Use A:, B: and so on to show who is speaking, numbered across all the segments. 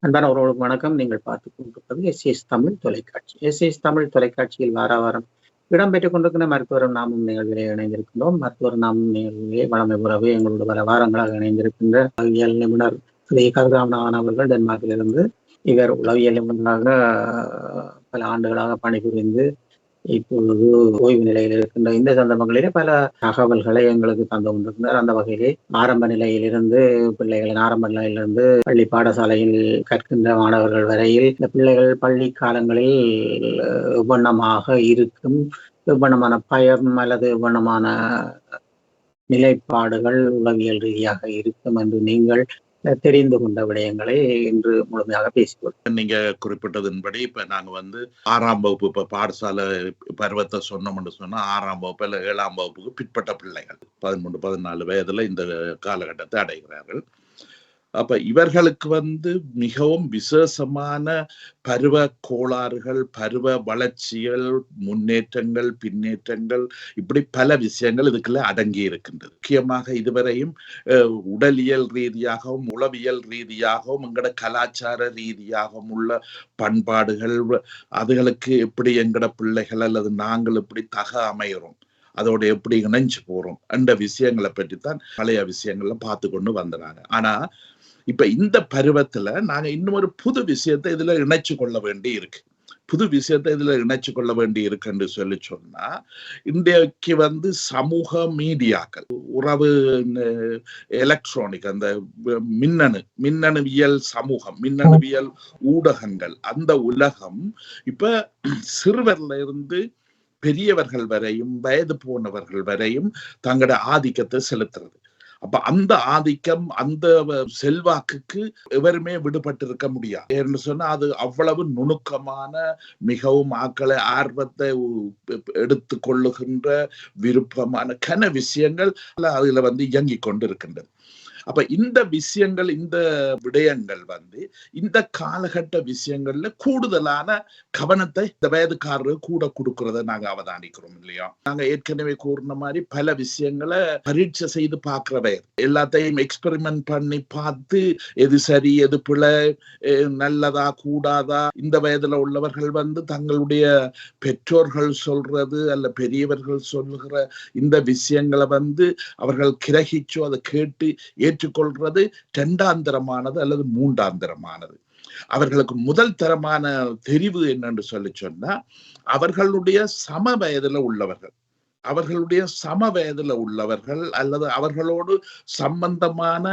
A: அன்பான உறவுகளுக்கு வணக்கம். நீங்கள் பார்த்துக் கொண்டிருப்பது எஸ்எஸ் தமிழ் தொலைக்காட்சி. எஸ்எஸ் தமிழ் தொலைக்காட்சியில் வாரம் இடம்பெற்றுக் கொண்டிருக்கிற மருத்துவரும் நாமும் நிகழ்விலே இணைந்திருக்கின்றோம். மருத்துவர் நாமும் நிகழ்விலே வளமை உறவு எங்களோட பல வாரங்களாக இணைந்திருக்கின்ற உளவியல் நிபுணர் ஸ்ரீ கதிராமன் அவர்கள் டென்மார்க்கிலிருந்து. இவர் உளவியல் நிபுணராக பல ஆண்டுகளாக பணிபுரிந்து இப்பொழுது ஓய்வு நிலையில் இருக்கின்ற இந்த சந்தர்ப்பங்களிலே பல தகவல்களை எங்களுக்கு தந்து கொண்டிருக்கிறார். அந்த வகையிலே ஆரம்ப நிலையிலிருந்து பிள்ளைகளின் ஆரம்ப நிலையிலிருந்து பள்ளி பாடசாலையில் கற்கின்ற மாணவர்கள் வரையில் இந்த பிள்ளைகள் பள்ளி காலங்களில் எவ்வண்ணமாக இருக்கும், எவ்வண்ணமான பயம் அல்லது எவ்வண்ணமான நிலைப்பாடுகள் உளவியல் ரீதியாக இருக்கும் என்று நீங்கள் தெரிந்து கொண்ட விடயங்களை இன்று முழுமையாக பேசிக்கொள்வோம்.
B: நீங்க குறிப்பிட்டதன்படி இப்ப நாங்க 6ஆம் வகுப்பு இப்ப பாடசாலை பருவத்தை சொன்னோம்னு சொன்னா 6ஆம் வகுப்பு இல்ல 7ஆம் வகுப்புக்கு பிற்பட்ட பிள்ளைகள் 13-14 வயதுல இந்த காலகட்டத்தை அடைகிறார்கள். அப்ப இவர்களுக்கு மிகவும் விசேஷமான பருவ கோளாறுகள், பருவ வளர்ச்சிகள், முன்னேற்றங்கள், பின்னேற்றங்கள், இப்படி பல விஷயங்கள் இதுக்குள்ள அடங்கி இருக்கின்றது. முக்கியமாக இதுவரையும் உடலியல் ரீதியாகவும் உளவியல் ரீதியாகவும் எங்கட கலாச்சார ரீதியாகவும் உள்ள பண்பாடுகள், அதுகளுக்கு எப்படி எங்கட பிள்ளைகள் அல்லது நாங்கள் எப்படி அமைகிறோம், அதோட எப்படி இணைஞ்சு போறோம் என்ற விஷயங்களை பற்றித்தான் பழைய விஷயங்கள்ல பார்த்து கொண்டு வந்துறாங்க. ஆனா இப்ப இந்த பருவத்துல நாங்க இன்னும் ஒரு புது விஷயத்தை இதுல இணைச்சு கொள்ள வேண்டி இருக்கு. இருக்குன்னு சொல்லி சொன்னா, இன்றைக்கு சமூக மீடியாக்கள், உறவு, எலக்ட்ரானிக், அந்த மின்னணுவியல் சமூகம், மின்னணுவியல் ஊடகங்கள், அந்த உலகம் இப்ப சிறுவர்ல இருந்து பெரியவர்கள் வரையும் வயது போனவர்கள் வரையும் தங்களோட ஆதிக்கத்தை செலுத்துறது. அப்ப அந்த ஆதிக்கம், அந்த செல்வாக்குக்கு எவருமே விடுபட்டு இருக்க முடியாது. ஏன்னு சொன்னா அது அவ்வளவு நுணுக்கமான, மிகவும் ஆக்களை ஆர்வத்தை எடுத்து கொள்ளுகின்ற விருப்பமான கன விஷயங்கள் அதுல இயங்கிக் கொண்டு இருக்கின்றது. அப்ப இந்த விஷயங்கள், இந்த விடயங்கள் இந்த காலகட்ட விஷயங்கள்ல கூடுதலான கவனத்தை இந்த வயதுக்காரர்கள் கூட கொடுக்கறத நாங்க அவதானிக்கிறோம் இல்லையா? நாங்க ஏற்கனவே கூறின மாதிரி பல விஷயங்களை பரீட்சை செய்து பார்க்கிற வயது, எல்லாத்தையும் எக்ஸ்பெரிமெண்ட் பண்ணி பார்த்து எது சரி எது பிழை, நல்லதா கூடாதா, இந்த வயதுல உள்ளவர்கள் தங்களுடைய பெற்றோர்கள் சொல்றது அல்ல பெரியவர்கள் சொல்லுகிற இந்த விஷயங்களை அவர்கள் கிரகிச்சோ அதை கேட்டு ஏற்றுக்கொள்றது 2ஆந்தரமானது அல்லது 3ஆந்தரமானது. அவர்களுக்கு முதல் தரமான தெரிவு என்னன்னு சொல்லி சொன்னா, அவர்களுடைய சம வயதுல உள்ளவர்கள் அல்லது அவர்களோடு சம்பந்தமான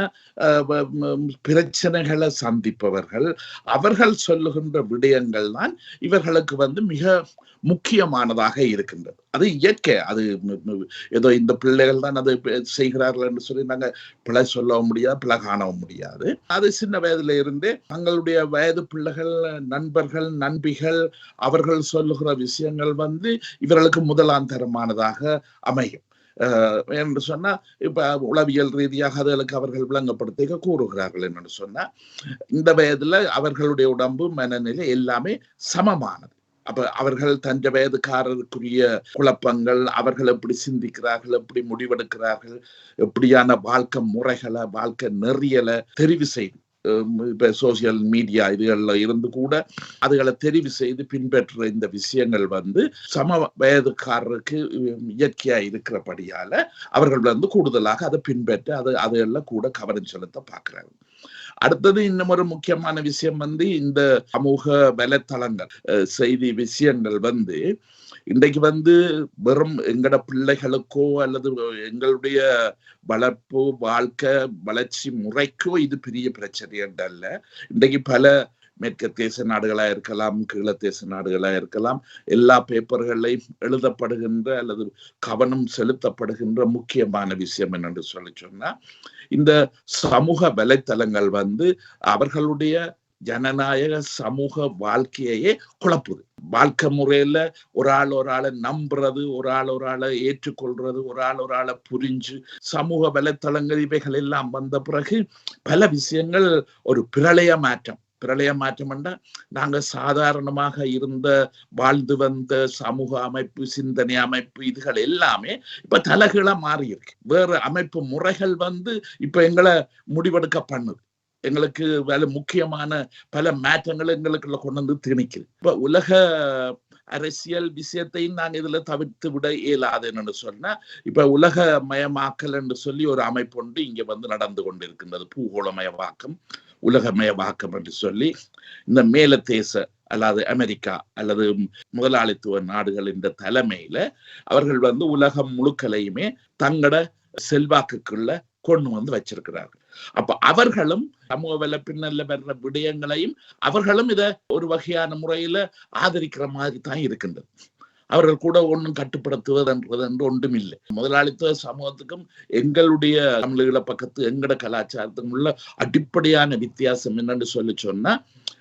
B: பிரச்சனைகளை சந்திப்பவர்கள், அவர்கள் சொல்லுகின்ற விடயங்கள் தான் இவர்களுக்கு மிக முக்கியமானதாக இருக்கின்றது. அது இயற்கை. அது ஏதோ இந்த பிள்ளைகள் தான் அது செய்கிறார்கள் என்று சொல்லி நாங்க பிழை சொல்லவும் முடியாது, பிழை காணவும் முடியாது. அது சின்ன வயதுல இருந்தே தங்களுடைய வயது பிள்ளைகள், நண்பர்கள், நண்பிகள், அவர்கள் சொல்லுகிற விஷயங்கள் இவர்களுக்கு முதலாந்தரமானதாக அமையும். என்று சொன்னா, இப்ப உளவியல் ரீதியாக அதுகளுக்கு அவர்கள் விளங்கப்படுத்த கூறுகிறார்கள் என்னன்னு சொன்னா, இந்த வயதுல அவர்களுடைய உடம்பு, மனநிலை எல்லாமே சமமானது. அப்ப அவர்கள் தஞ்ச வயதுக்காரருக்குரிய குழப்பங்கள், அவர்கள் எப்படி சிந்திக்கிறார்கள், எப்படி முடிவெடுக்கிறார்கள், எப்படியான வாழ்க்கை முறைகளை, வாழ்க்கை நெறியலை தெரிவு செய்து, இப்ப சோசியல் மீடியா இதுகள்ல இருந்து கூட அதுகளை தெரிவு செய்து பின்பற்றுற இந்த விஷயங்கள் சம வயதுக்காரருக்கு இயற்கையா இருக்கிறபடியால அவர்கள் கூடுதலாக அதை பின்பற்ற அதுகள்ல கூட கவனம் செலுத்த பார்க்கிறாங்க. அடுத்தது இன்னும் ஒரு முக்கியமான விஷயம் இந்த சமூக வலைத்தளங்கள், செய்தி விஷயங்கள் இன்றைக்கு வெறும் எங்கட பிள்ளைகளுக்கோ அல்லது எங்களுடைய வளர்ப்பு, வாழ்க்கை, வளர்ச்சி முறைக்கோ இது பெரிய பிரச்சனை அல்ல. இன்றைக்கு பல மேற்கத்தேச நாடுகளா இருக்கலாம், கீழத்தேச நாடுகளா இருக்கலாம், எல்லா பேப்பர்களையும் எழுதப்படுகின்ற அல்லது கவனம் செலுத்தப்படுகின்ற முக்கியமான விஷயம் என்னென்று சொல்லி சொன்னா, இந்த சமூக வலைத்தளங்கள் அவர்களுடைய ஜனநாயக சமூக வாழ்க்கையே குழப்புது. வாழ்க்கை முறையில ஒரு ஆளை நம்புறது, ஒரு ஆளை ஏற்றுக்கொள்றது, ஒரு ஆளை புரிஞ்சு சமூக வலைத்தளங்கள் இவைகள் எல்லாம் வந்த பிறகு பல விஷயங்கள் ஒரு பிரளய மாற்றம் என்றா, நாங்க சாதாரணமாக வாழ்ந்து வந்த சமூக அமைப்பு, சிந்தனை அமைப்பு, இதுகள் எல்லாமே இப்ப தலைகீழா மாறி இருக்கு. வேற அமைப்பு முறைகள் இப்ப எங்களை முடிவெடுக்க பண்ணுது. எங்களுக்கு வேலை முக்கியமான பல மாற்றங்களை எங்களுக்குள்ள கொண்டு வந்து திணிக்குது. இப்ப உலக அரசியல் விஷயத்தையும் நாங்க இதுல தவிர்த்து விட இயலாது என்று சொன்னா, இப்ப உலக மயமாக்கல் என்று சொல்லி ஒரு அமைப்பு ஒன்று இங்க வந்து நடந்து கொண்டிருக்கின்றது. பூகோளமயமாக்கம், உலகமயமாக்கம் என்று சொல்லி இந்த மேல தேச அல்லது அமெரிக்கா அல்லது முதலாளித்துவ நாடுகளின் தலைமையில அவர்கள் வந்து உலகம் முழுக்களையுமே தங்கட செல்வாக்குக்குள்ள கொண்டு வந்து வச்சிருக்கிறார்கள். அப்ப அவர்களும் சமூக வல பின்னல்ல வர்ற விடயங்களையும் அவர்களும் இத ஒரு வகையான முறையில ஆதரிக்கிற மாதிரி தான் இருக்கின்றது. அவர்கள் கூட ஒன்றும் கட்டுப்படுத்துவதுன்றது என்று ஒன்றும் இல்லை. முதலாளித்துவ சமூகத்துக்கும் எங்களுடைய தமிழீழ பக்கத்து எங்கட கலாச்சாரத்துக்கும் உள்ள அடிப்படையான வித்தியாசம் என்னன்னு சொல்லி சொன்னா,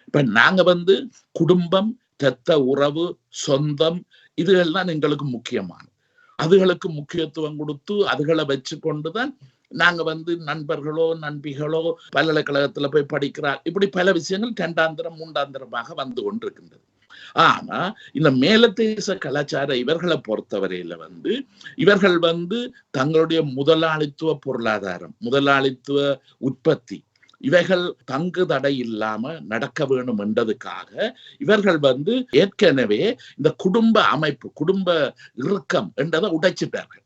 B: இப்ப நாங்க வந்து குடும்பம், இரத்த உறவு, சொந்தம் இதுகள்லாம் எங்களுக்கு முக்கியமானது. அதுகளுக்கு முக்கியத்துவம் கொடுத்து அதுகளை வச்சு கொண்டுதான் நாங்க வந்து நண்பர்களோ நண்பிகளோ பல்கலைக்கழகத்துல போய் படிக்கிறார், இப்படி பல விஷயங்கள் இரண்டாந்திரம் மூன்றாந்திரமாக வந்து கொண்டிருக்கின்றது. ஆனா இந்த மேலதேச கலாச்சார இவர்களை பொறுத்தவரையில வந்து இவர்கள் வந்து தங்களுடைய முதலாளித்துவ பொருளாதாரம், முதலாளித்துவ உற்பத்தி இவைகள் தங்கு தடை இல்லாம நடக்க வேணும் என்றதுக்காக இவர்கள் வந்து ஏற்கனவே இந்த குடும்ப அமைப்பு, குடும்ப இறுக்கம் என்றதை உடைச்சிட்டார்கள்.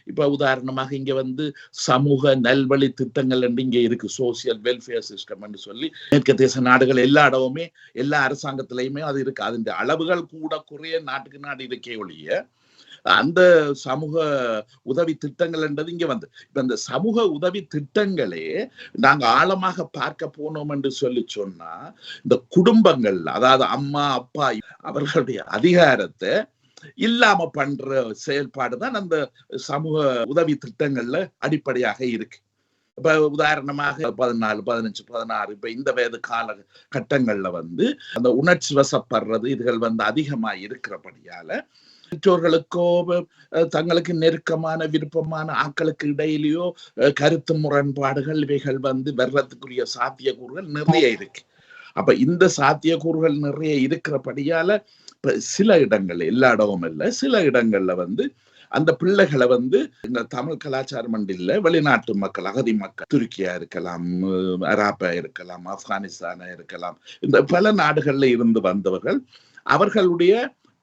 B: இப்ப உதாரணமாக இங்க வந்து சமூக நல்வழி திட்டங்கள் என்று இங்க இருக்கு, சோசியல் வெல்ஃபேர் சிஸ்டம் என்று சொல்லி மேற்கு தேச நாடுகள் எல்லா இடமுமே எல்லா அரசாங்கத்திலையுமே அது இருக்கு. அதன் அளவுகள் கூட குறைய நாட்டுக்கு நாடு இருக்கே ஒழிய அந்த சமூக உதவி திட்டங்கள் என்றது இங்க வந்து இப்ப இந்த சமூக உதவி திட்டங்களே நாங்க ஆழமாக பார்க்க போனோம் என்று சொல்லி சொன்னா, இந்த குடும்பங்கள் அதாவது அம்மா அப்பா அவர்களுடைய அதிகாரத்தை இல்லாம பண்ற செயல்பாடுதான் அந்த சமூக உதவி திட்டங்கள்ல அடிப்படையாக இருக்கு. இப்ப உதாரணமாக 14, 15, 16 இப்ப இந்த வயது கால கட்டங்கள்ல வந்து அந்த உணர்ச்சி வசப்படுறது இதுகள் வந்து அதிகமா இருக்கிறபடியால பெற்றோர்களுக்கோ தங்களுக்கு நெருக்கமான விருப்பமான ஆட்களுக்கு இடையிலேயோ கருத்து முரண்பாடுகள் இவைகள் வந்து வர்றதுக்குரிய சாத்தியக்கூறுகள் நிறைய இருக்கு. அப்ப இந்த சாத்தியக்கூறுகள் நிறைய இருக்கிறபடியால இப்ப சில இடங்கள்ல, எல்லா இடமும் இல்ல, சில இடங்கள்ல வந்து அந்த பிள்ளைகளை வந்து இந்த தமிழ் கலாச்சாரம் இல்ல, வெளிநாட்டு மக்கள், அகதி மக்கள், துருக்கியா இருக்கலாம், அராப்பா இருக்கலாம், ஆப்கானிஸ்தானா இருக்கலாம், இந்த பல நாடுகள்ல இருந்து வந்தவர்கள் அவர்களுடைய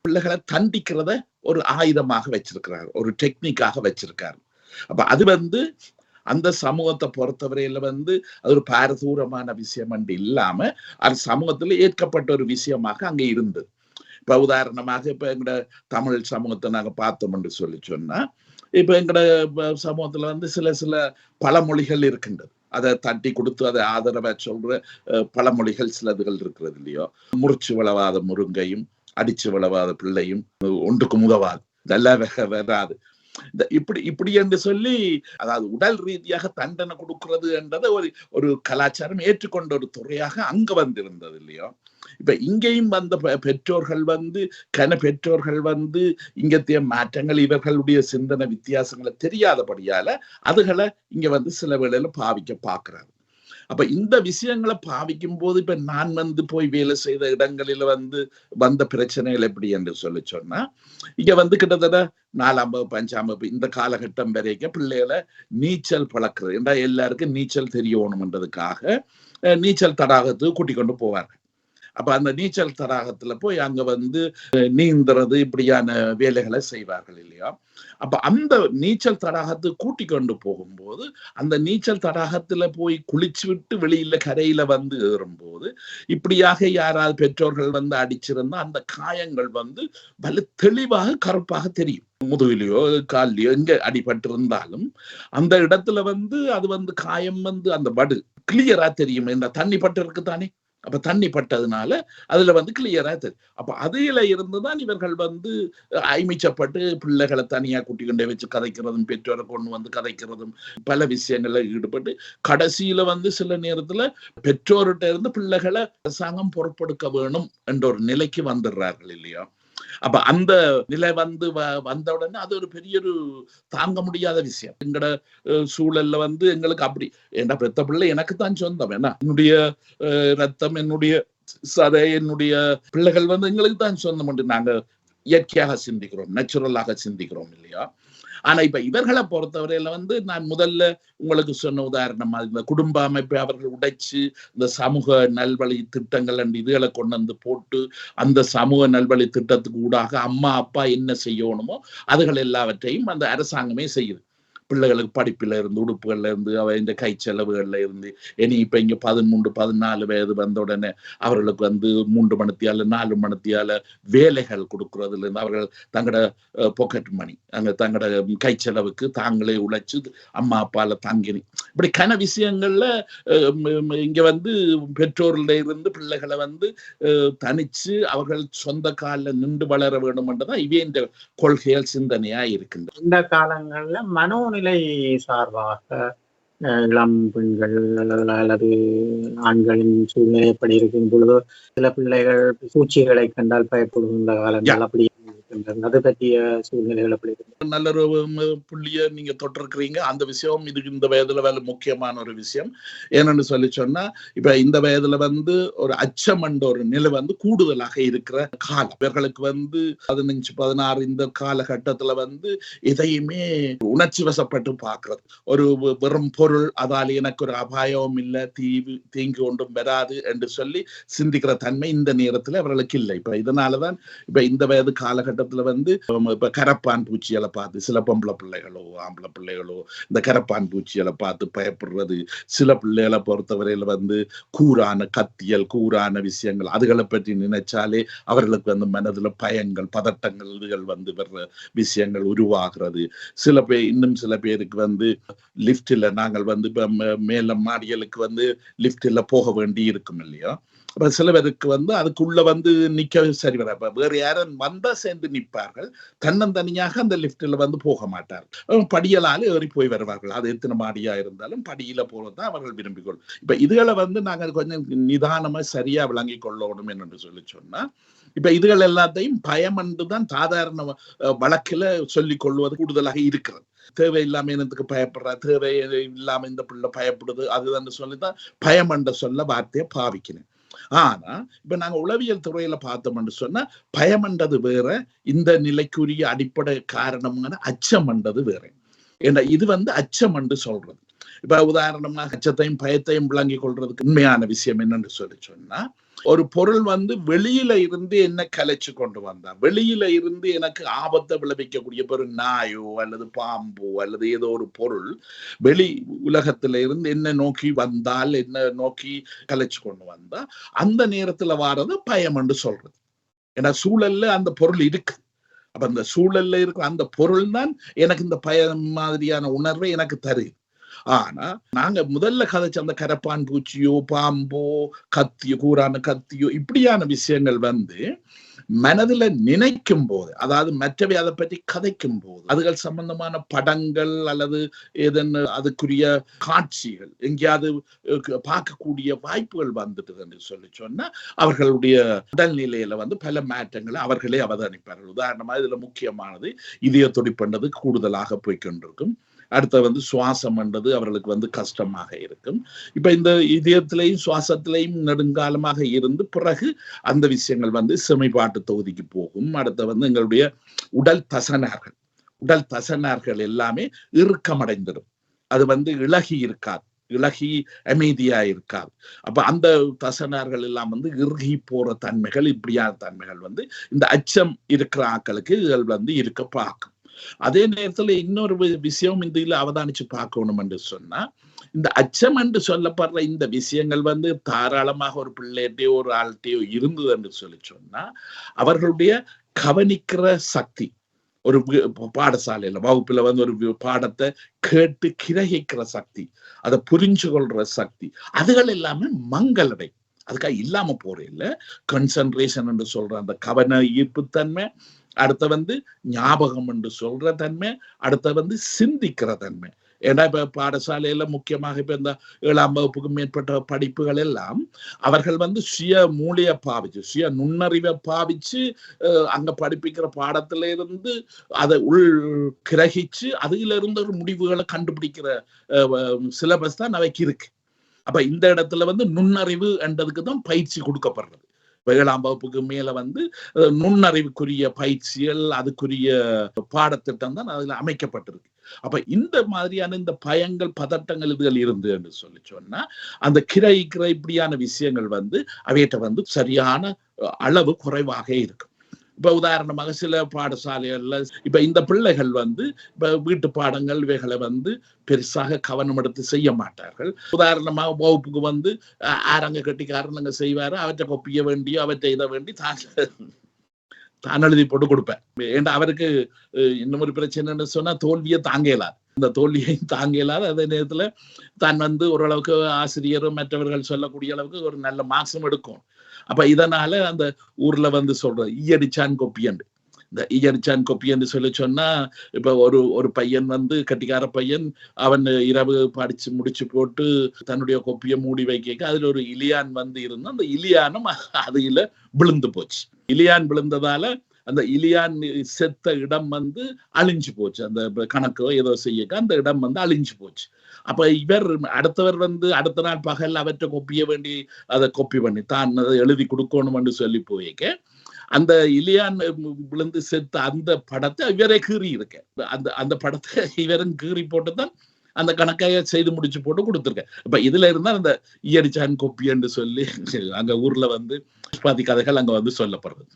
B: பிள்ளைகளை தண்டிக்கிறத ஒரு ஆயுதமாக வச்சிருக்கிறார், ஒரு டெக்னிக்காக வச்சிருக்காரு. அப்ப அது வந்து அந்த சமூகத்தை பொறுத்தவரையில வந்து அது ஒரு பாரதூரமான விஷயம் என்று இல்லாம அது சமூகத்துல ஏற்கப்பட்ட ஒரு விஷயமாக அங்க இருந்தது. இப்ப உதாரணமாக இப்ப எங்கட தமிழ் சமூகத்தை நாங்க பார்த்தோம் என்று சொல்லி சொன்னா, இப்ப எங்கட சமூகத்துல வந்து சில சில பழமொழிகள் இருக்கின்றது. அதை தட்டி கொடுத்து அதை ஆதரவா சொல்ற பழமொழிகள் சிலதுகள் இருக்கிறது இல்லையோ, முறிச்சு வளவாத முருங்கையும் அடிச்சு வளவாத பிள்ளையும் ஒன்றுக்கு உதவாது, இதெல்லாம் வராது, இப்படி என்று சொல்லி அதாவது உடல் ரீதியாக தண்டனை கொடுக்கிறது என்றதை ஒரு கலாச்சாரம் ஏற்றுக்கொண்ட ஒரு துறையாக அங்க வந்திருந்தது இல்லையோ. இப்ப இங்கேயும் வந்த பெற்றோர்கள் வந்து பெற்றோர்கள் வந்து இங்கத்திய மாற்றங்கள் இவர்களுடைய சிந்தனை வித்தியாசங்களை தெரியாதபடியால அதுகளை இங்க வந்து சில வேளையில பாவிக்க பாக்குறாங்க. அப்ப இந்த விஷயங்களை பாவிக்கும் போது இப்ப நான் வந்து போய் வேலை செய்த இடங்களில வந்து வந்த பிரச்சனைகள் எப்படி என்று சொல்லி சொன்னா, இங்க வந்து கிட்டத்தட்ட 4ஆம் வகுப்பு 5ஆம் வகுப்பு இந்த காலகட்டம் வரைக்கும் பிள்ளைகளை நீச்சல் பழக்கிறது என்றா எல்லாருக்கும் நீச்சல் தெரியணும்ன்றதுக்காக நீச்சல் தடாகத்துக்கு கூட்டிக் கொண்டு போவார்கள். அப்ப அந்த நீச்சல் தடாகத்துல போய் அங்க வந்து நீந்துறது இப்படியான வேலைகளை செய்வார்கள் இல்லையா. அப்ப அந்த நீச்சல் தடாகத்துக்கு கூட்டி கொண்டு போகும்போது அந்த நீச்சல் தடாகத்துல போய் குளிச்சு விட்டு வெளியில கரையில வந்து ஏறும்போது இப்படியாக யாராவது பெற்றோர்கள் வந்து அடிச்சிருந்தா அந்த காயங்கள் வந்து வலு தெளிவாக கருப்பாக தெரியும். முதுகிலையோ காலிலையோ எங்க அடிபட்டு இருந்தாலும் அந்த இடத்துல வந்து அது வந்து காயம் வந்து அந்த வடு கிளியரா தெரியும். இந்த தண்ணி பட்டு இருக்கு தானே, அப்ப தண்ணி பட்டதுனால அதுல வந்து கிளியரா தெரியும். அப்ப அதுல இருந்துதான் இவர்கள் வந்து ஐமிச்சப்பட்டு பிள்ளைகளை தனியா கூட்டி கொண்டே வச்சு கதைக்கிறதும் பெற்றோரை கொண்டு வந்து கதைக்கிறதும் பல விஷயங்கள்ல ஈடுபட்டு கடைசியில வந்து சில நேரத்துல பெற்றோர்கிட்ட இருந்து பிள்ளைகளை அரசாங்கம் பொறுப்பெடுக்க வேணும் என்ற ஒரு நிலைக்கு வந்துடுறார்கள் இல்லையா. அப்ப அந்த நிலை வந்து வந்த உடனே அது ஒரு பெரிய ஒரு தாங்க முடியாத விஷயம். எங்கட சூழல்ல வந்து எங்களுக்கு அப்படி ஏன்னா பெத்த பிள்ளை எனக்கு தான் சொந்தம், ஏன்னா என்னுடைய ரத்தம் என்னுடைய சதை என்னுடைய பிள்ளைகள் வந்து எங்களுக்கு தான் சொந்தம் என்று நாங்க இயற்கையாக சிந்திக்கிறோம், நேச்சுரலாக சிந்திக்கிறோம் இல்லையா? ஆனா இப்ப இவர்களை பொறுத்தவரையில வந்து நான் முதல்ல உங்களுக்கு சொன்ன உதாரணமா இந்த குடும்ப அமைப்பை அவர்கள் உடைச்சு இந்த சமூக நல்வழி திட்டங்கள் அண்ட் இதுகளை கொண்டு வந்து போட்டு அந்த சமூக நல்வழி திட்டத்துக்கு ஊடாக அம்மா அப்பா என்ன செய்யணுமோ அதுகள் எல்லாவற்றையும் அந்த அரசாங்கமே செய்யுது. பிள்ளைகளுக்கு படிப்புல இருந்து உடுப்புகள்ல இருந்து இந்த கை செலவுகள்ல இருந்து இனி இப்ப இங்க 13-14 வயது வந்த உடனே அவர்களுக்கு வந்து 3 மணித்தியால 4 மணித்தியால வேலைகள் கொடுக்கறதுல இருந்து அவர்கள் தங்களோட பாக்கெட் மணி அங்க தங்களோட கை செலவுக்கு தாங்களே உழைச்சு அம்மா அப்பால தங்கினி இப்படி கன விஷயங்கள்ல இங்க வந்து பெற்றோர்ல இருந்து பிள்ளைகளை வந்து தனிச்சு அவர்கள் சொந்த காலில் நின்று வளர வேண்டும் என்றதான் இவையின் கொள்கைகள் சிந்தனையா இருக்கின்றன.
A: இந்த காலங்கள்ல மனோநிலை சார்பாக இளம் பெண்கள் அல்லது ஆண்களின் சூழ்நிலை எப்படி இருக்கும் பொழுது சில பிள்ளைகள் பூச்சிகளை கண்டால் பயப்படுகின்ற காலங்கள் அப்படி இருக்கின்றது. அது பற்றிய சூழ்நிலைகள் எப்படி இருக்கு?
B: நல்ல ஒரு புள்ளிய நீங்க தொட்டிருக்கிறீங்க. அந்த விஷயம் இது இந்த வயதுல வேலை முக்கியமான ஒரு விஷயம். ஏன்னு சொல்லி சொன்னா இப்ப இந்த வயதுல வந்து ஒரு அச்சம் என்ற ஒரு நிலை வந்து கூடுதலாக இருக்கிற காலம். இவர்களுக்கு வந்து 15-16 இந்த காலகட்டத்துல வந்து எதையுமே உணர்ச்சி வசப்பட்டு பார்க்கறது. ஒரு வெறும் பொருள் அதால எனக்கு ஒரு அபாயமும் இல்லை, தீங்கு ஒன்றும் வராது என்று சொல்லி சிந்திக்கிற தன்மை இந்த நேரத்துல அவர்களுக்கு இல்லை. இப்ப இதனாலதான் இப்ப இந்த வயது காலகட்டத்துல வந்து இப்ப கரப்பான் பூச்சிகளை பார்த்து சில பொம்பளை பிள்ளைகளோ ஆம்பளை பிள்ளைகளோ இந்த கரப்பான் பூச்சிகளை பார்த்து பயப்படுறது, சில பிள்ளைகளை பொறுத்தவரையில வந்து கூரான கத்தியல் கூரான விஷயங்கள் அதுகளை பற்றி நினைச்சாலே அவர்களுக்கு வந்து மனதுல பயங்கள் பதட்டங்கள் இதுகள் வந்து வர்ற விஷயங்கள் உருவாகிறது. இன்னும் சில பேருக்கு வந்து லிப்ட்ல நாங்கள் வந்து இப்ப மேல மாடிகளுக்கு வந்து லிப்ட்ல போக வேண்டி இருக்கும் இல்லையா? அப்ப சில பேருக்கு வந்து அதுக்குள்ள வந்து நிக்க சரி வர வேற யாரும் வந்தா சேர்ந்து நிற்பார்கள், தன்னந்தனியாக அந்த லிப்ட்ல வந்து போக மாட்டார்கள். படியலால ஏறி போய் வருவார்கள். அது எத்தனை மாடியா இருந்தாலும் படியில போறதுதான் அவர்கள் விரும்பிக்கொள். இப்ப இதுகளை வந்து நாங்கள் கொஞ்சம் நிதானமா சரியா விளங்கி கொள்ளணும் என்று சொல்லி சொன்னா இப்ப இதுகள் எல்லாத்தையும் பயம் என்றுதான் சாதாரண வழக்கில சொல்லிக் கொள்வது கூடுதலாக இருக்கிறது. தேவையில்லாம என்னத்துக்கு பயப்படுறா, தேவை இல்லாம இந்த பிள்ளை பயப்படுது அதுதான் சொல்லிதான் பயம் என்ற சொல்ல வார்த்தையை பாவிக்கிறேன். ஆனா இப்ப நாங்க உளவியல் துறையில பார்த்தோம்னு சொன்னா பயம்ன்றது வேற, இந்த நிலைக்குரிய அடிப்படை காரணமான அச்சம் என்றது வேற. ஏன்னா இது வந்து அச்சம் என்று சொல்றது. இப்ப உதாரணமாக அச்சத்தையும் பயத்தையும் விளங்கி கொள்றதுக்கு உண்மையான விஷயம் என்னன்னு சொல்லி சொன்னா ஒரு பொருள் வந்து வெளியில இருந்து என்ன கலைச்சு கொண்டு வந்தா, வெளியில இருந்து எனக்கு ஆபத்தை விளைவிக்கக்கூடிய ஒரு நாயோ அல்லது பாம்போ அல்லது ஏதோ ஒரு பொருள் வெளி உலகத்துல இருந்து என்ன நோக்கி வந்தால் என்ன நோக்கி கலைச்சு கொண்டு வந்தா அந்த நேரத்துல வாரது பயம் என்று சொல்றது. ஏன்னா சூழல்ல அந்த பொருள் இருக்கு. அப்ப அந்த சூழல்ல இருக்கிற அந்த பொருள் தான் எனக்கு இந்த பயம் மாதிரியான உணர்வை எனக்கு தருது. ஆனா நாங்க முதல்ல கதைச்ச அந்த கரப்பான் பூச்சியோ பாம்போ கத்தியோ கூரான கத்தியோ இப்படியான விஷயங்கள் வந்து மனதுல நினைக்கும் போது, அதாவது மற்றவை அதை பற்றி கதைக்கும் போது அதுகள் சம்பந்தமான படங்கள் அல்லது ஏதென்னு அதுக்குரிய காட்சிகள் எங்கேயாவது பார்க்கக்கூடிய வாய்ப்புகள் வந்துட்டு என்று சொல்லி சொன்னா அவர்களுடைய உடல்நிலையில வந்து பல மாற்றங்களை அவர்களே அவதானிப்பார்கள். உதாரணமா இதுல முக்கியமானது இதய துடிப்புன்றது கூடுதலாக போய்கொண்டிருக்கும். அடுத்த வந்து சுவாசம் என்றது அவர்களுக்கு வந்து கஷ்டமாக இருக்கும். இப்ப இந்த இதயத்திலையும் சுவாசத்திலையும் நெடுங்காலமாக இருந்து பிறகு அந்த விஷயங்கள் வந்து செமைப்பாட்டு தொகுதிக்கு போகும். அடுத்த வந்து எங்களுடைய உடல் தசனார்கள் எல்லாமே இறுக்கமடைந்திடும். அது வந்து இளகி இருக்காது, இளகி அமைதியா இருக்காது. அப்ப அந்த தசனார்கள் எல்லாம் வந்து இறுகி போற தன்மைகள் இப்படியான தன்மைகள் வந்து இந்த அச்சம் இருக்கிற ஆக்களுக்கு இதுகள் வந்து இருக்க பார்க்கும். அதே நேரத்துல இன்னொரு விஷயம் இந்த இதுல அவதானிச்சு பார்க்கணும் என்று சொன்னா இந்த அச்சம் என்று சொல்லப்படுற இந்த விஷயங்கள் வந்து தாராளமாக ஒரு பிள்ளைகிட்டயோ ஒரு ஆள்கிட்டயோ இருந்தது என்று சொல்லி சொன்னா அவர்களுடைய கவனிக்கிற சக்தி, ஒரு பாடசாலையில வகுப்புல வந்து ஒரு பாடத்தை கேட்டு கிரகிக்கிற சக்தி, அதை புரிஞ்சு கொள்ற சக்தி அதுகள் எல்லாமே மங்களடை. அதுக்காக இல்லாம போற இல்ல. கான்சென்ட்ரேஷன் என்று சொல்ற அந்த கவன ஈர்ப்பு தன்மை, அடுத்த வந்து ஞாபகம் என்று சொல்ற தன்மை, அடுத்த வந்து சிந்திக்கிற தன்மை. ஏன்னா இப்ப பாடசாலையில முக்கியமாக இப்ப இந்த 7ஆம் வகுப்புக்கு மேற்பட்ட படிப்புகள் எல்லாம் அவர்கள் வந்து சுய மூளையை பாவிச்சு சுய நுண்ணறிவை பாவிச்சு அங்க படிப்பிக்கிற பாடத்துல இருந்து அதை உள் கிரகிச்சு அதுல இருந்து ஒரு முடிவுகளை கண்டுபிடிக்கிற சிலபஸ் தான் அவைக்கு இருக்கு. அப்ப இந்த இடத்துல வந்து நுண்ணறிவு என்றதுக்கு தான் பயிற்சி கொடுக்கப்படுறது. ஏழாம் வகுப்புக்கு மேல வந்து நுண்ணறிவுக்குரிய பயிற்சிகள், அதுக்குரிய பாடத்திட்டம் தான் அதுல அமைக்கப்பட்டிருக்கு. அப்ப இந்த மாதிரியான இந்த பயங்கள், பதட்டங்கள் இதுகள் இருந்து என்று சொல்லி சொன்னா அந்த கிரை இப்படியான விஷயங்கள் வந்து அவையிட்ட வந்து சரியான அளவு குறைவாக இருக்கும். இப்ப உதாரணமாக சில பாடசாலைகள்ல இப்ப இந்த பிள்ளைகள் வந்து இப்ப வீட்டு பாடங்கள் இவைகளை வந்து பெருசாக கவனம் எடுத்து செய்ய மாட்டார்கள். உதாரணமாக வகுப்புக்கு வந்து ஆரங்க கட்டிக்காரங்க செய்வாரு, அவற்றை கொப்பிய வேண்டியோ அவற்றை இதை வேண்டி தான் எழுதி போட்டு கொடுப்பேன். ஏன்னா அவருக்கு இன்னும் ஒரு பிரச்சனைன்னு சொன்னா தோல்வியை தாங்க இயலாது. இந்த தோல்வியையும் தாங்க இயலாது. அதே நேரத்துல தான் வந்து ஓரளவுக்கு ஆசிரியரும் மற்றவர்கள் சொல்லக்கூடிய அளவுக்கு ஒரு நல்ல மார்க்ஸும் எடுக்கும். அப்ப இதனால அந்த ஊர்ல வந்து சொல்ற ஈயடிச்சான் கொப்பியண்டு, இந்த ஈயடிச்சான் கொப்பியன்னு சொல்லி சொன்னா இப்ப ஒரு பையன் வந்து கட்டிக்கார பையன், அவன் இரவு படிச்சு முடிச்சு போட்டு தன்னுடைய கொப்பியை மூடி வைக்க அதுல ஒரு இலியான் வந்து இருந்தா அந்த இலியானும் அதுல விழுந்து போச்சு. இலியான் விழுந்ததால அந்த இலியான் செத்த இடம் வந்து அழிஞ்சு போச்சு. அந்த கணக்கோ ஏதோ செய்ய அந்த இடம் வந்து அழிஞ்சு போச்சு. அப்ப இவர் அடுத்தவர் வந்து அடுத்த நாள் பகல் அவற்றை கொப்பிய வேண்டி அதை கொப்பி பண்ணி தான் அதை எழுதி கொடுக்கணும்னு சொல்லி போய்க்க அந்த இலியான் விழுந்து செத்த அந்த படத்தை இவரே கீறி இருக்க, அந்த படத்தை இவரும் கீறி போட்டுதான் அந்த கணக்கைய செய்து முடிச்சு போட்டு கொடுத்துருக்கேன். இப்ப இதுல இருந்தா அந்த ஈயடிச்சான் கொப்பி என்று சொல்லி அங்க ஊர்ல வந்து பாதி கதைகள் அங்க வந்து சொல்லப்படுறது.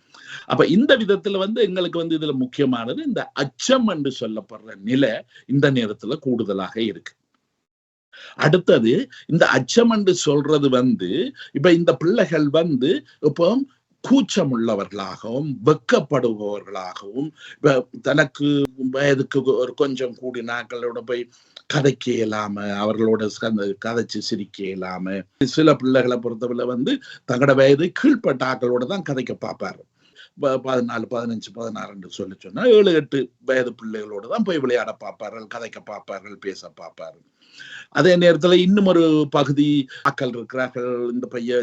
B: அப்ப இந்த விதத்துல வந்து எங்களுக்கு வந்து இதுல முக்கியமானது இந்த அச்சம் என்று சொல்லப்படுற நிலை இந்த நேரத்துல கூடுதலாக இருக்கு. அடுத்தது இந்த அச்சம் என்று சொல்றது வந்து இப்ப இந்த பிள்ளைகள் வந்து இப்போ கூச்சம் உள்ளவர்களாகவும் வெக்கப்படுபவர்களாகவும் தனக்கு வயதுக்கு ஒரு கொஞ்சம் கூடி நாட்களோட போய் கதைக்க இயலாம, அவர்களோட கதைச்சு சிரிக்க இயலாம, சில பிள்ளைகளை பொறுத்தவரை வந்து தங்களோட வயது கீழ்பட்ட ஆக்களோட தான் கதைக்க பார்ப்பாரு. 14, 15, 16 சொல்லி சொன்னா 7, 8 வயது பிள்ளைகளோட தான் போய் விளையாட பார்ப்பார்கள், கதைக்க பார்ப்பார்கள், பேச பார்ப்பார்கள். அதே நேரத்துல இன்னும் ஒரு பகுதி ஆக்கள் இருக்கிறார்கள்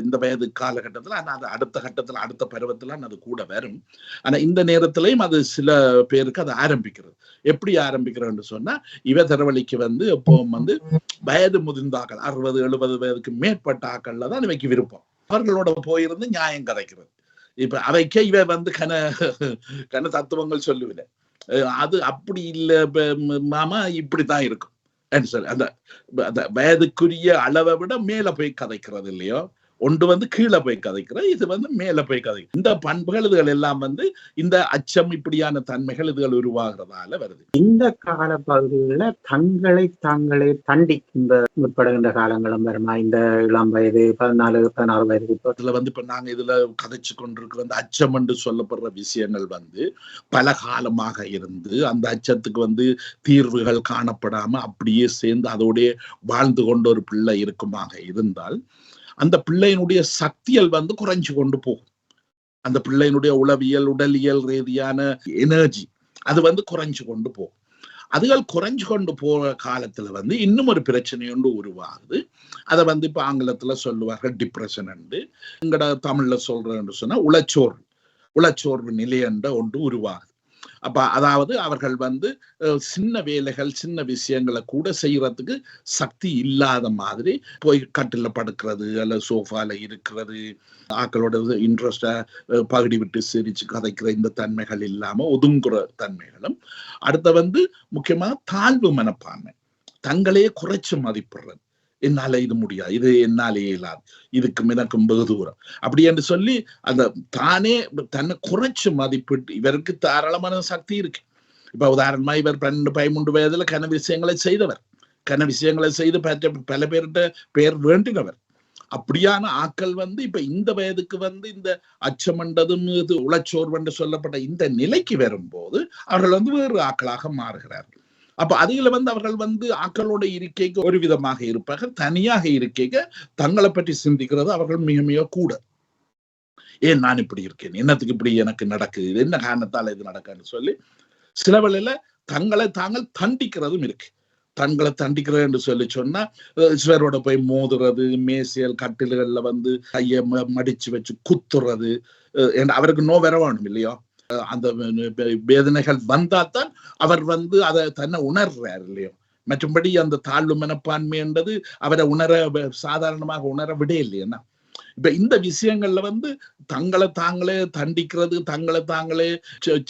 B: இந்த வயது காலகட்டத்துல. ஆனா அது அடுத்த கட்டத்துல அடுத்த பருவத்துல அது கூட வரும். ஆனா இந்த நேரத்திலையும் அது சில பேருக்கு அது ஆரம்பிக்கிறது. எப்படி ஆரம்பிக்கிறோம்னு சொன்னா இவ தரவழிக்கு வந்து எப்பவும் வந்து வயது முதிர்ந்தாக்கள் 60, 70 வயதுக்கு மேற்பட்ட ஆக்கள்ல தான் இவைக்கு விருப்பம். அவர்களோட போயிருந்து நியாயம் கதைக்கிறது. இப்ப அவைக்க இவ வந்து கன தத்துவங்கள் சொல்லுவேன், அது அப்படி இல்ல மாமா இப்படித்தான் இருக்கும் சொல்லி அந்த வயதுக்குரிய அளவை விட மேல போய் கதைக்கிறது இல்லையோ. ஒன்று வந்து கீழே போய் கதைக்கிற, இது வந்து மேல போய் கதைக்கும். இந்த பண்புகள் இதுகள் எல்லாம் வந்து இந்த அச்சம் இப்படியான தன்மைகள் இதுகள் உருவாகிறதால வருது.
A: இந்த கால பகுதிகளில் தாங்களே தண்டிக்கின்ற முற்படுகின்ற காலங்களும் வருமா? இந்த இளம் வயது 14, 16 வயது
B: வந்து இப்ப நாங்க இதுல கதைச்சு கொண்டிருக்கிற அந்த அச்சம் என்று சொல்லப்படுற விஷயங்கள் வந்து பல காலமாக இருந்து அந்த அச்சத்துக்கு வந்து தீர்வுகள் காணப்படாம அப்படியே சேர்ந்து அதோடய வாழ்ந்து கொண்ட ஒரு பிள்ளை இருக்குமாக இருந்தால் அந்த பிள்ளையினுடைய சக்திகள் வந்து குறைஞ்சு கொண்டு போகும். அந்த பிள்ளையினுடைய உளவியல் உடலியல் ரீதியான எனர்ஜி அது வந்து குறைஞ்சு கொண்டு போகும். அதுகள் குறைஞ்சு கொண்டு போற காலத்துல வந்து இன்னும் ஒரு பிரச்சனை ஒன்று உருவாகுது. அதை வந்து இப்ப ஆங்கிலத்துல சொல்லுவார்கள் டிப்ரெஷன் என்று, எங்கட தமிழ்ல சொல்றேன்னு சொன்னா உளச்சோர்வு நிலை என்ற ஒன்று உருவாகுது. அப்ப அதாவது அவர்கள் வந்து சின்ன வேலைகள் சின்ன விஷயங்களை கூட செய்யறதுக்கு சக்தி இல்லாத மாதிரி போய் கட்டில படுக்கிறது அல்ல சோஃபால இருக்கிறது, ஆக்களோட இன்ட்ரெஸ்டா பகுடி விட்டு சிரிச்சு கதைக்கிற இந்த தன்மைகள் இல்லாம ஒதுங்குற தன்மைகளும், அடுத்த வந்து முக்கியமா தாழ்வு மனப்பான்மை, தங்களையே குறைச்சு மதிப்பிடுறது. என்னால இது முடியாது, இது என்னாலே இயலாது, இதுக்கும் எனக்கும் வெகு தூரம் அப்படி என்று சொல்லி அந்த தானே தன்னை குறைச்சு மதிப்பிட்டு இவருக்கு தாராளமான சக்தி இருக்கு. இப்ப உதாரணமா இவர் 12, 13 வயதுல கன விஷயங்களை செய்து பல பேர்கிட்ட பேர் வேண்டினவர். அப்படியான ஆக்கள் வந்து இப்ப இந்த வயதுக்கு வந்து இந்த அச்சமண்டதும் உளச்சோர்வென்று சொல்லப்பட்ட இந்த நிலைக்கு வரும்போது அவர்கள் வந்து வேறு ஆக்களாக மாறுகிறார்கள். அப்ப அதில வந்து அவர்கள் வந்து ஆக்களோட இருக்கைக்கு ஒரு விதமாக இருப்பார்கள், தனியாக இருக்கைக்கு தங்களை பற்றி சிந்திக்கிறது அவர்கள் மிக மிக கூட. ஏன் நான் இப்படி இருக்கேன், என்னத்துக்கு இப்படி எனக்கு நடக்குது, இது என்ன காரணத்தால் இது நடக்குன்னு சொல்லி சில வேளையில தங்களை தாங்கள் தண்டிக்கிறதும் இருக்கு. தங்களை தண்டிக்கிறது என்று சொல்லி சொன்னா சிலரோட போய் மோதுறது, மேசியல் கட்டில்கள்ல வந்து கையை மடிச்சு வச்சு குத்துறது, அவருக்கு நோ வர வேணும் இல்லையோ. அந்த வேதனைகள் வந்தால்தான் அவர் வந்து அதை தன்னை உணர்றார் இல்லையோ. மற்றும்படி அந்த தாழ்வு மனப்பான்மை என்றது அவரை சாதாரணமாக உணர விட இல்லையா. இப்ப இந்த விஷயங்கள்ல வந்து தங்களை தாங்களே தண்டிக்கிறது, தங்களை தாங்களே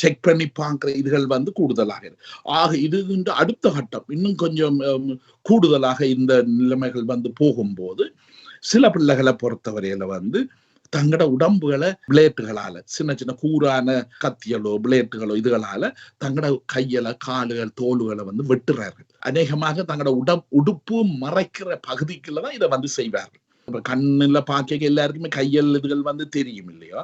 B: செக் பண்ணி பார்க்கிற இதுகள் வந்து கூடுதலாக ஆக இது அடுத்த கட்டம் இன்னும் கொஞ்சம் கூடுதலாக இந்த நிலைமைகள் வந்து போகும்போது சில பிள்ளைகளை பொறுத்தவரையில வந்து தங்களோட உடம்புகளை பிளேட்டுகளால சின்ன சின்ன கூரான கத்தியலோ பிளேட்டுகளோ இதுகளால தங்களோட கையில காலுகள் தோலுகளை வந்து வெட்டுறார்கள். அநேகமாக தங்களோட உடுப்பு மறைக்கிற பகுதிக்குள்ளதான் இதை வந்து செய்வார்கள். இப்ப கண்ணுல பாக்க எல்லாருக்குமே கையல் இதுகள் வந்து தெரியும் இல்லையா?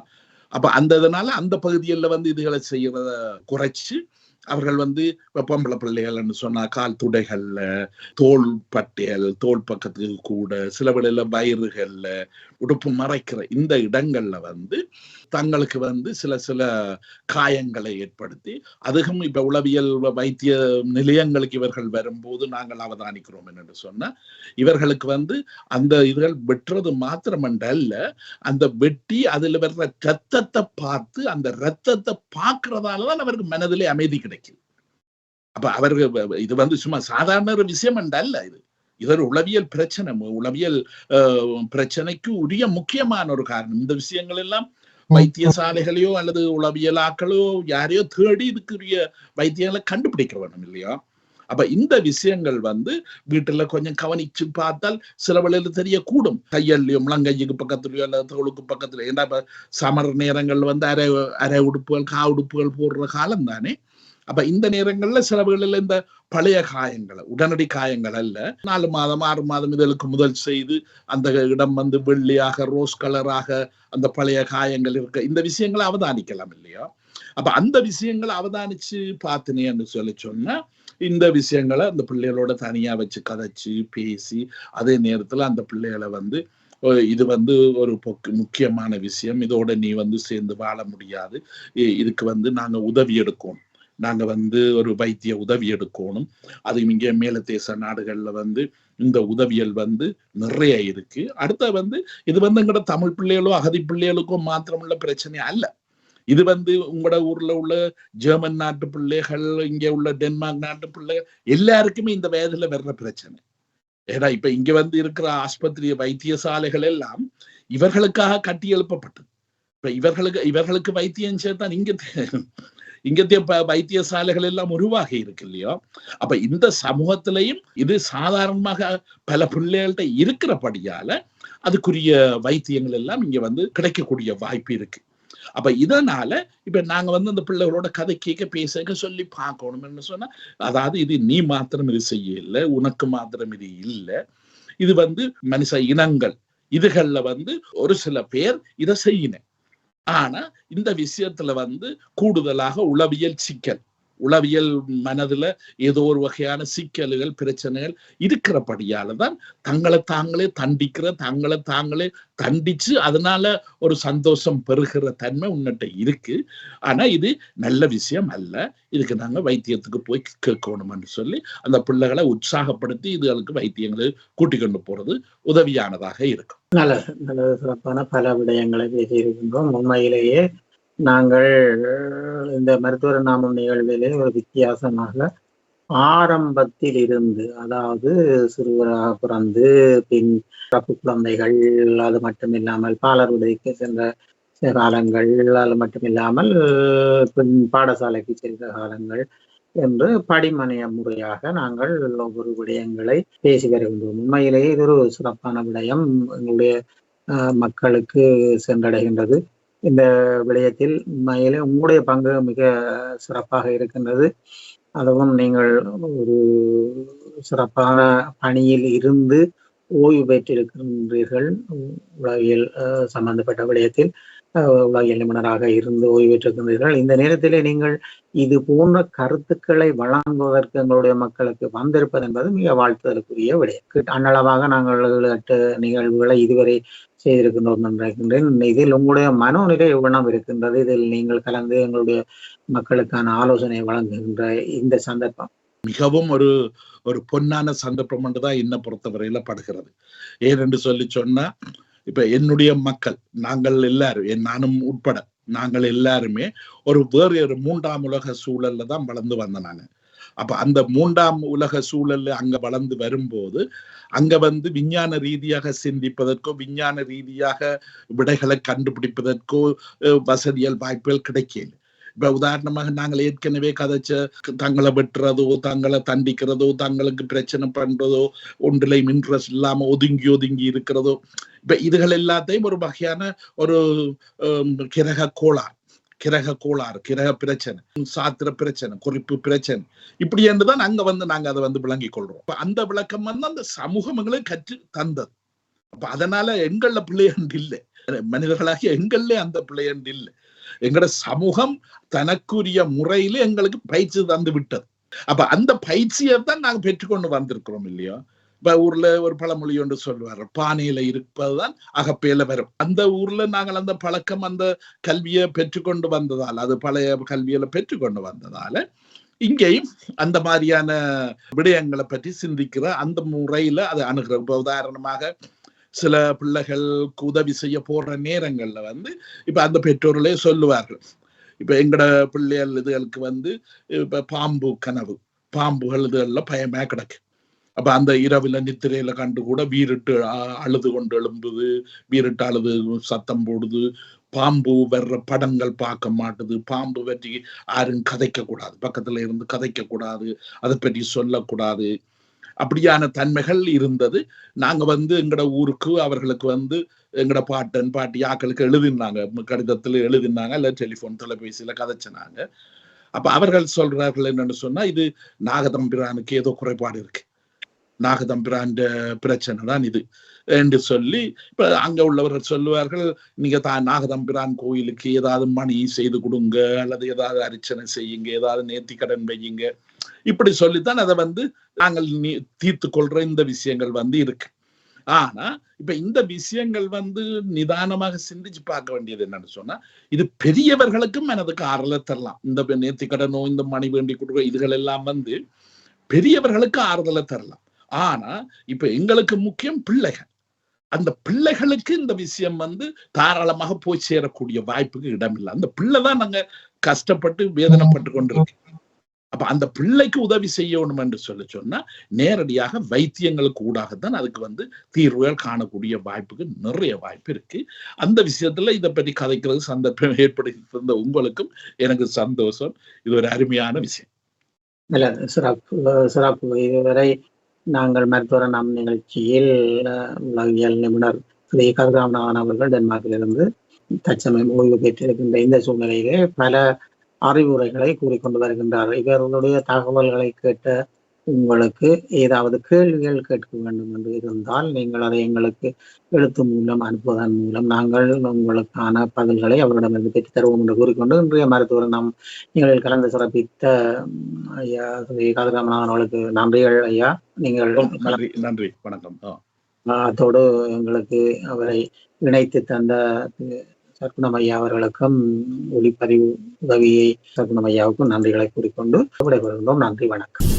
B: அப்ப அந்த இதனால அந்த பகுதிகளில் வந்து இதுகளை செய்யறத குறைச்சு அவர்கள் வந்து பொம்பளை பிள்ளைகள்னு சொன்னா கால் துடைகள்ல, தோல் பட்டைகள், தோல் பக்கத்துக்கு கூட, சில வேளையில வயிறுகள்ல, உடுப்பு மறைக்கிற இந்த இடங்கள்ல வந்து தங்களுக்கு வந்து சில சில காயங்களை ஏற்படுத்தி, அதுவும் இப்ப உளவியல் வைத்திய நிலையங்களுக்கு இவர்கள் வரும்போது நாங்கள் அவதானிக்கிறோம் என்று சொன்னா இவர்களுக்கு வந்து அந்த இதுகள் வெட்டுறது மாத்திரமல்ல, அந்த வெட்டி அதுல வர்ற ரத்தத்தை பார்த்து அந்த ரத்தத்தை பார்க்கறதாலதான் அவருக்கு மனதிலே அமைதி கிடைக்கும். அப்ப அவருக்கு இது வந்து சும்மா சாதாரண ஒரு விஷயம் அல்ல. இது ஒரு உளவியல் பிரச்சனை, உளவியல் பிரச்சனைக்கு உரிய முக்கியமான ஒரு காரணம். இந்த விஷயங்கள் எல்லாம் வைத்தியசாலைகளையோ அல்லது உளவியலாக்களோ யாரையோ தேடி இதுக்குரிய வைத்தியங்களை கண்டுபிடிக்க வேணும் இல்லையா? அப்ப இந்த விஷயங்கள் வந்து வீட்டுல கொஞ்சம் கவனிச்சு பார்த்தால் சில வேளையில தெரியக்கூடும். கையல்லையோ முழங்கைக்கு பக்கத்துலயோ அல்லது தோளுக்கு பக்கத்துல, ஏன்னா இப்ப சமர் நேரங்கள் வந்து அரை உடுப்புகள் கா உடுப்புகள் போடுற காலம் தானே. அப்ப இந்த நேரங்கள்ல சில வேளையில இந்த பழைய காயங்களை, உடனடி காயங்கள் அல்ல, 4 மாதம் 6 மாதம் இதழுக்கு முதல் செய்து அந்த இடம் வந்து வெள்ளியாக ரோஸ் கலராக அந்த பழைய காயங்கள் இருக்க இந்த விஷயங்களை அவதானிக்கலாம் இல்லையா? அப்ப அந்த விஷயங்களை அவதானிச்சு பார்த்தினேன்னு சொல்லி சொன்னா இந்த விஷயங்களை அந்த பிள்ளைகளோட தனியா வச்சு கதைச்சு பேசி அதே நேரத்துல அந்த பிள்ளைகளை வந்து இது வந்து ஒரு முக்கியமான விஷயம், இதோட நீ வந்து சேர்ந்து வாழ முடியாது, இதுக்கு வந்து நாங்க உதவி எடுக்கணும், நாங்க வந்து ஒரு வைத்திய உதவி எடுக்கணும். அது இங்க மேலதேச நாடுகள்ல வந்து இந்த உதவியல் வந்து நிறைய இருக்கு. அடுத்த வந்து இது வந்து எங்கட தமிழ் பிள்ளைகளோ அகதி பிள்ளைகளுக்கோ மாத்திரமுள்ள பிரச்சனை அல்ல. இது வந்து உங்களோட ஊர்ல உள்ள ஜெர்மன் நாட்டு பிள்ளைகள், இங்க உள்ள டென்மார்க் நாட்டு பிள்ளைகள் எல்லாருக்குமே இந்த வயதுல வர்ற பிரச்சனை. ஏன்னா இப்ப இங்க வந்து இருக்கிற ஆஸ்பத்திரி வைத்தியசாலைகள் எல்லாம் இவர்களுக்காக கட்டி எழுப்பப்பட்டது. இப்ப இவர்களுக்கு வைத்தியம் சேர்த்தான் இங்கத்திய வைத்தியசாலைகள் எல்லாம் உருவாகி இருக்கு இல்லையா? அப்ப இந்த சமூகத்திலையும் இது சாதாரணமாக பல பிள்ளைகள்கிட்ட இருக்கிறபடியால அதுக்குரிய வைத்தியங்கள் எல்லாம் இங்க வந்து கிடைக்கக்கூடிய வாய்ப்பு இருக்கு. அப்ப இதனால இப்ப நாங்க வந்து அந்த பிள்ளைகளோட கதை கேட்க பேச சொல்லி பார்க்கணும்னு சொன்னா, அதாவது இது நீ மாத்திரம் இது செய்ய இல்லை, உனக்கு மாத்திரம் இது இல்லை, இது வந்து மனுஷ இனங்கள் இதுகள்ல வந்து ஒரு சில பேர் இதை செய்யின. ஆனா இந்த விஷயத்துல வந்து கூடுதலாக உளவியல் சிக்கல், உளவியல் மனதுல ஏதோ ஒரு வகையான சிக்கல்கள் பிரச்சனைகள் இருக்கிறபடியாலதான் தங்களை தாங்களே தங்களை தாங்களே தண்டிச்சு அதனால ஒரு சந்தோஷம் பெறுகிற தன்மை உன்னிட்ட இருக்கு. ஆனா இது நல்ல விஷயம் அல்ல, இதுக்கு நாங்க வைத்தியத்துக்கு போய் கேட்கணும்னு சொல்லி அந்த பிள்ளைகளை உற்சாகப்படுத்தி இதுகளுக்கு வைத்தியங்களை கூட்டிக் கொண்டு போறது உதவியானதாக இருக்கும்.
A: நல்லது சிறப்பான பல விடயங்களை பேசியிருக்கின்றோம். உண்மையிலேயே நாங்கள் இந்த மருத்துவர் நாமம் நிகழ்விலே ஒரு வித்தியாசமாக ஆரம்பத்தில் இருந்து, அதாவது சிறுவராக பிறந்து பின் பிறப்பு குழந்தைகள், அது மட்டும் இல்லாமல் பாலர் விடுதிக்கு சென்ற காலங்கள், அது மட்டும் இல்லாமல் பின் பாடசாலைக்கு சென்ற காலங்கள் என்று படிமனைய முறையாக நாங்கள் ஒவ்வொரு விடயங்களை பேசி வருகின்றோம். உண்மையிலேயே இது ஒரு சிறப்பான விடயம், எங்களுடைய மக்களுக்கு சென்றடைகின்றது. இந்த விடயத்தில் உண்மையிலே உங்களுடைய பங்கு மிக சிறப்பாக இருக்கின்றது. அதுவும் நீங்கள் ஒரு சிறப்பான பணியில் இருந்து ஓய்வு பெற்றிருக்கின்றீர்கள். உளவியல் சம்பந்தப்பட்ட விடயத்தில் உலகியல் நிபுணராக இருந்து ஓய்வு பெற்றிருக்கின்றீர்கள். இந்த நேரத்திலே நீங்கள் இது போன்ற கருத்துக்களை வழங்குவதற்கு எங்களுடைய மக்களுக்கு வந்திருப்பது என்பது மிக வாழ்த்துதலுக்குரிய விடயம். அன்னளவாக நாங்கள் 8 நிகழ்வுகளை இதுவரை செய்திருக்கின்றோம் நினைக்கின்றேன். இதில் உங்களுடைய மனோநிலை எவ்வளவு இருக்கின்றது, இதில் நீங்கள் கலந்து எங்களுடைய மக்களுக்கான ஆலோசனை வழங்குகின்ற இந்த சந்தர்ப்பம்
B: மிகவும் ஒரு பொன்னான சந்தர்ப்பம் என்றுதான் என்னை பொறுத்தவரையில படுகிறது. ஏனென்று சொல்லி சொன்னா, இப்ப என்னுடைய மக்கள் நாங்கள் எல்லாரும், நானும் உட்பட நாங்கள் எல்லாருமே வேறு 3ஆம் உலக சூழல்ல தான் வளர்ந்து வந்த நாங்க. அப்ப அந்த 3ஆம் உலக சூழல்ல அங்க வளர்ந்து வரும்போது அங்க வந்து விஞ்ஞான ரீதியாக சிந்திப்பதற்கோ விஞ்ஞான ரீதியாக விடைகளை கண்டுபிடிப்பதற்கோ வசதிகள் வாய்ப்புகள் கிடைக்கல. இப்ப உதாரணமாக நாங்கள் ஏற்கனவே கதைச்ச தங்களை வெட்டுறதோ தங்களை தண்டிக்கிறதோ தங்களுக்கு பிரச்சனை பண்றதோ ஒன்றிலையும் இன்ட்ரெஸ்ட் இல்லாம ஒதுங்கி ஒதுங்கி இருக்கிறதோ இப்ப இதுகள் எல்லாத்தையும் ஒரு வகையான ஒரு கிரக கோளாறு கிரக பிரச்சனை சாத்திர பிரச்சனை குறிப்பு பிரச்சனை இப்படி என்றுதான் அங்க வந்து நாங்க அதை வந்து விளங்கி கொள்றோம். அந்த விளக்கம் வந்து அந்த சமூகம் எங்களுக்கு கற்று தந்தது. அப்ப அதனால எங்கள பிள்ளையண்டு இல்லை, மனிதர்களாகிய எங்களே அந்த பிள்ளையண்டு இல்லை. எங்களோட சமூகம் தனக்குரிய முறையில எங்களுக்கு பயிற்சி தந்து விட்டது. அப்ப அந்த பயிற்சியை தான் நாங்க பெற்றுக்கொண்டு வந்திருக்கிறோம் இல்லையா. இப்ப ஊர்ல ஒரு பழமொழி ஒன்று சொல்லுவார், பானையில இருப்பதுதான் அகப்பையில வரும். அந்த ஊர்ல நாங்கள் அந்த பழக்கம் அந்த கல்வியை பெற்றுக்கொண்டு வந்ததால் அது பழைய கல்வியில பெற்றுக்கொண்டு வந்ததால இங்கேயும் அந்த மாதிரியான விடயங்களை பற்றி சிந்திக்கிற அந்த முறையில அதை அணுகிற. இப்ப உதாரணமாக சில பிள்ளைகளுக்கு உதவி செய்ய போற நேரங்கள்ல வந்து இப்ப அந்த பெற்றோர்களே சொல்லுவார்கள், இப்ப எங்கட பிள்ளைகள் இதுகளுக்கு வந்து இப்ப பாம்பு கனவு பாம்புகள் இதுகள்ல பயமே கிடக்கு. அப்ப அந்த இரவுல நித்திரையில கண்டு கூட வீரிட்டு அழுது கொண்டு எழும்புது, வீரிட்டு அழுது சத்தம் போடுது, பாம்பு வர்ற படங்கள் பார்க்க மாட்டுது, பாம்பு பற்றி யாரும் கதைக்க கூடாது, பக்கத்துல இருந்து கதைக்க கூடாது, அதை பற்றி சொல்லக்கூடாது, அப்படியான தன்மைகள் இருந்தது. நாங்க வந்து எங்கட ஊருக்கு அவர்களுக்கு வந்து எங்கட பாட்டன் பாட்டி ஆக்களுக்கு எழுதினாங்க, கடிதத்துல எழுதினாங்க, இல்ல டெலிபோன் தொலைபேசியில கதைச்சினாங்க. அப்ப அவர்கள் சொல்றார்கள் என்னன்னு சொன்னா, இது நாகதம்பிரானுக்கு ஏதோ குறைபாடு இருக்கு, நாகதம்பிரான் பிரச்சனை தான் இது என்று சொல்லி இப்ப அங்க உள்ளவர்கள் சொல்லுவார்கள், நீங்க தான் நாகதம்பிரான் கோயிலுக்கு ஏதாவது மணி செய்து கொடுங்க, அல்லது ஏதாவது அர்ச்சனை செய்யுங்க, ஏதாவது நேர்த்தி கடன் வையுங்க, இப்படி சொல்லித்தான் அதை வந்து நாங்கள் தீர்த்து கொள்ற இந்த விஷயங்கள் வந்து இருக்கு. ஆனா இப்ப இந்த விஷயங்கள் வந்து நிதானமாக சிந்திச்சு பார்க்க வேண்டியது என்னன்னு சொன்னா, இது பெரியவர்களுக்கும் மனதுக்கு ஆறுதலை தரலாம். இந்த நேர்த்தி கடனோ இந்த மணி வேண்டி கொடுக்க இதுகள் எல்லாம் வந்து பெரியவர்களுக்கு ஆறுதலை தரலாம். ஆனா இப்ப எங்களுக்கு முக்கியம் பிள்ளைகள். அந்த பிள்ளைகளுக்கு இந்த விஷயம் வந்து தாராளமாக போய் சேரக்கூடிய வாய்ப்புக்கு இடம் இல்லை. அந்த பிள்ளைதான் நாங்க கஷ்டப்பட்டு வேதனைப்பட்டு கொண்டிருக்கு. அப்ப அந்த பிள்ளைக்கு உதவி செய்யணும் என்று சொன்னா நேரடியாக வைத்தியங்களுக்கு ஊடாகத்தான் அதுக்கு வந்து தீர்வுகள் காணக்கூடிய வாய்ப்புக்கு நிறைய வாய்ப்பு இருக்கு. அந்த விஷயத்துல இதை பற்றி கதைக்கிறது சந்தர்ப்பம் ஏற்படுத்தி உங்களுக்கும் எனக்கு சந்தோஷம். இது ஒரு அருமையான விஷயம்.
A: சிறப்பு. இதுவரை நாங்கள் மருத்துவ நம் நிகழ்ச்சியில் உலகியல் நிபுணர் ஸ்ரீ கதிராமன் அவர்கள் டென்மார்க்கிலிருந்து தற்சமயம் ஓய்வு பெற்றிருக்கின்ற இந்த சூழ்நிலையிலே பல அறிவுரைகளை கூறிக்கொண்டு வருகின்றார்கள். இவர்களுடைய தகவல்களை கேட்ட உங்களுக்கு ஏதாவது கேள்விகள் கேட்க வேண்டும் என்று இருந்தால் நீங்கள் அதை எங்களுக்கு எழுத்து மூலம் அனுப்புவதன் மூலம் நாங்கள் உங்களுக்கான பதில்களை அவரிடமிருந்து பெற்றுத் தருவோம் என்று கூறிக்கொண்டு இன்றைய மருத்துவர் நாம் நிகழ்ச்சியில் கலந்து சிறப்பித்த ஐயா ஸ்ரீ கதிராமன் அவர்களுக்கு நன்றிகள் ஐயா. நீங்கள்
B: நன்றி, வணக்கம்.
A: அதோடு எங்களுக்கு அவரை இணைத்து தந்த சர்க்குணம் ஐயா அவர்களுக்கும் ஒளிப்பதிவு உதவியை சர்க்குணம் ஐயாவுக்கும் நன்றிகளை கூறிக்கொண்டு விடைபெறுகின்றோம். நன்றி, வணக்கம்.